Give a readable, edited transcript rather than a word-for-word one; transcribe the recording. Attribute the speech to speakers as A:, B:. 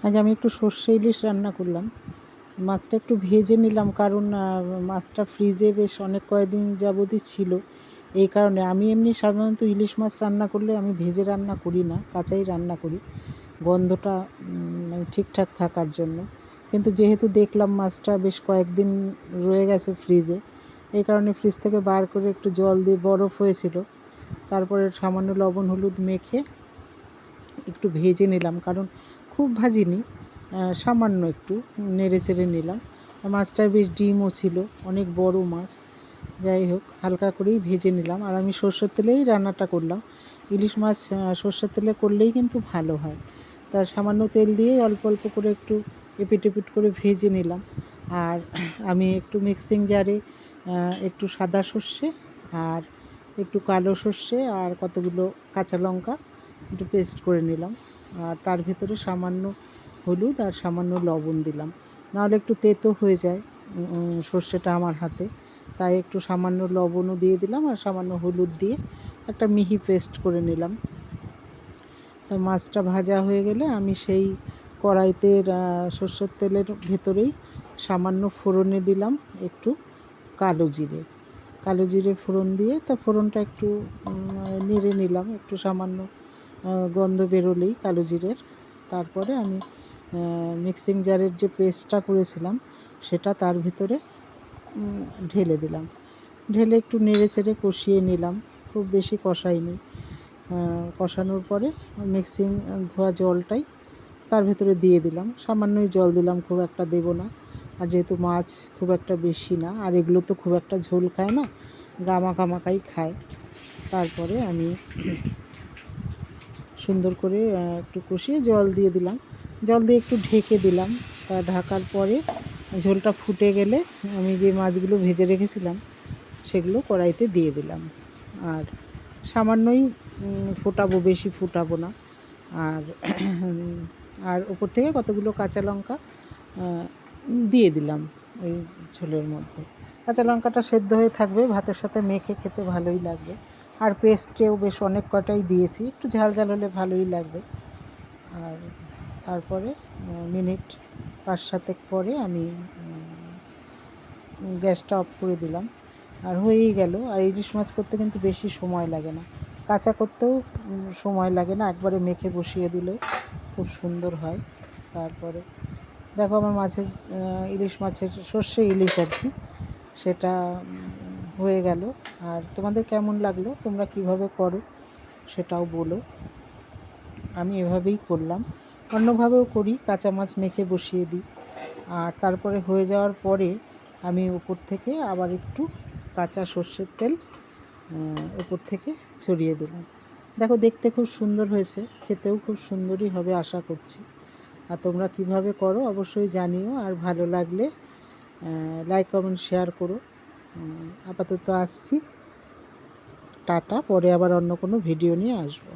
A: আজ আমি একটু সর্ষে ইলিশ রান্না করলাম। মাছটা একটু ভেজে নিলাম, কারণ মাছটা ফ্রিজে বেশ অনেক কয়েকদিন যাবতই ছিল। এই কারণে আমি এমনি সাধারণত ইলিশ মাছ রান্না করলে আমি ভেজে রান্না করি না, কাঁচাই রান্না করি, গন্ধটা মানে ঠিকঠাক থাকার জন্য। কিন্তু যেহেতু দেখলাম মাছটা বেশ কয়েকদিন রয়ে গেছে ফ্রিজে, এই কারণে ফ্রিজ থেকে বার করে একটু জল দিয়ে, বরফ হয়েছিল, তারপরে সামান্য লবণ হলুদ মেখে একটু ভেজে নিলাম, কারণ খুব ভাজিনি, সামান্য একটু নেড়ে চেড়ে নিলাম। মাছটার বেশ ডিমও ছিল, অনেক বড় মাছ। যাই হোক, হালকা করেই ভেজে নিলাম। আর আমি সর্ষের তেলেই রান্নাটা করলাম। ইলিশ মাছ সর্ষের তেলে করলেই কিন্তু ভালো হয়। তার সামান্য তেল দিয়ে অল্প অল্প করে একটু এপিট এপিট করে ভেজে নিলাম। আর আমি একটু মিক্সিং জারে একটু সাদা সর্ষে আর একটু কালো সর্ষে আর কতগুলো কাঁচা লঙ্কা একটু পেস্ট করে নিলাম। আর তার ভিতরে সামান্য হলুদ আর সামান্য লবণ দিলাম, নাহলে একটু তেতো হয়ে যায় সর্ষেটা আমার হাতে। তাই একটু সামান্য লবণও দিয়ে দিলাম আর সামান্য হলুদ দিয়ে একটা মিহি পেস্ট করে নিলাম। তো মাছটা ভাজা হয়ে গেলে আমি সেই কড়াইতে সর্ষের তেলের ভেতরেই সামান্য ফোড়নে দিলাম একটু কালো জিরে ফোড়ন দিয়ে, তা ফোড়নটা একটু নেড়ে নিলাম, একটু সামান্য গন্ধ বেরোলেই কালো জিরের। তারপরে আমি মিক্সিং জারের যে পেস্টটা করেছিলাম সেটা তার ভিতরে ঢেলে দিলাম। ঢেলে একটু নেড়ে চেড়ে কষিয়ে নিলাম, খুব বেশি কষাইনি। কষানোর পরে মিক্সিং ধোয়া জলটাই তার ভিতরে দিয়ে দিলাম। সামান্যই জল দিলাম, খুব একটা দেব না। আর যেহেতু মাছ খুব একটা বেশি না, আর এগুলো তো খুব একটা ঝোল খায় না, গামাকাই খায়। তারপরে আমি সুন্দর করে একটু কষিয়ে জল দিয়ে দিলাম, জল দিয়ে একটু ঢেকে দিলাম। তা ঢাকার পরে ঝোলটা ফুটে গেলে আমি যে মাছগুলো ভেজে রেখেছিলাম সেগুলো কড়াইতে দিয়ে দিলাম। আর সামান্যই ফোটাবো, বেশি ফোটাবো না। আর আর ওপর থেকে কতগুলো কাঁচা লঙ্কা দিয়ে দিলাম ওই ঝোলের মধ্যে। কাঁচা লঙ্কাটা সেদ্ধ হয়ে থাকবে, ভাতের সাথে মেখে খেতে ভালোই লাগবে। আর পেস্টেও বেশ অনেক কটাই দিয়েছি, একটু ঝাল ঝাল হলে ভালোই লাগবে। আর তারপরে মিনিট 5-7 পরে আমি গ্যাসটা অফ করে দিলাম, আর হয়েই গেল। আর ইলিশ মাছ করতে কিন্তু বেশি সময় লাগে না, কাঁচা করতেও সময় লাগে না, একবারে মেখে বসিয়ে দিলেও খুব সুন্দর হয়। তারপরে দেখো আমার ইলিশ মাছের সর্ষে ইলিশ আর কি, সেটা হয়ে গেল। আর তোমাদের কেমন লাগলো, তোমরা কিভাবে করো সেটাও বলো। আমি এভাবেই করলাম, অন্যভাবেও করি, কাঁচা মাছ মেখে বসিয়ে দিই। আর তারপরে হয়ে যাওয়ার পরে আমি উপর থেকে আবার একটু কাঁচা সর্ষের তেল উপর থেকে ছড়িয়ে দিলাম। দেখো, দেখতে খুব সুন্দর হয়েছে, খেতেও খুব সুন্দরই হবে আশা করছি। আর তোমরা কিভাবে করো অবশ্যই জানিও। আর ভালো লাগলে লাইক কমেন্ট শেয়ার করো। আপাতত আসছি, টাটা। পরে আবার অন্য কোনো ভিডিও নিয়ে আসবো।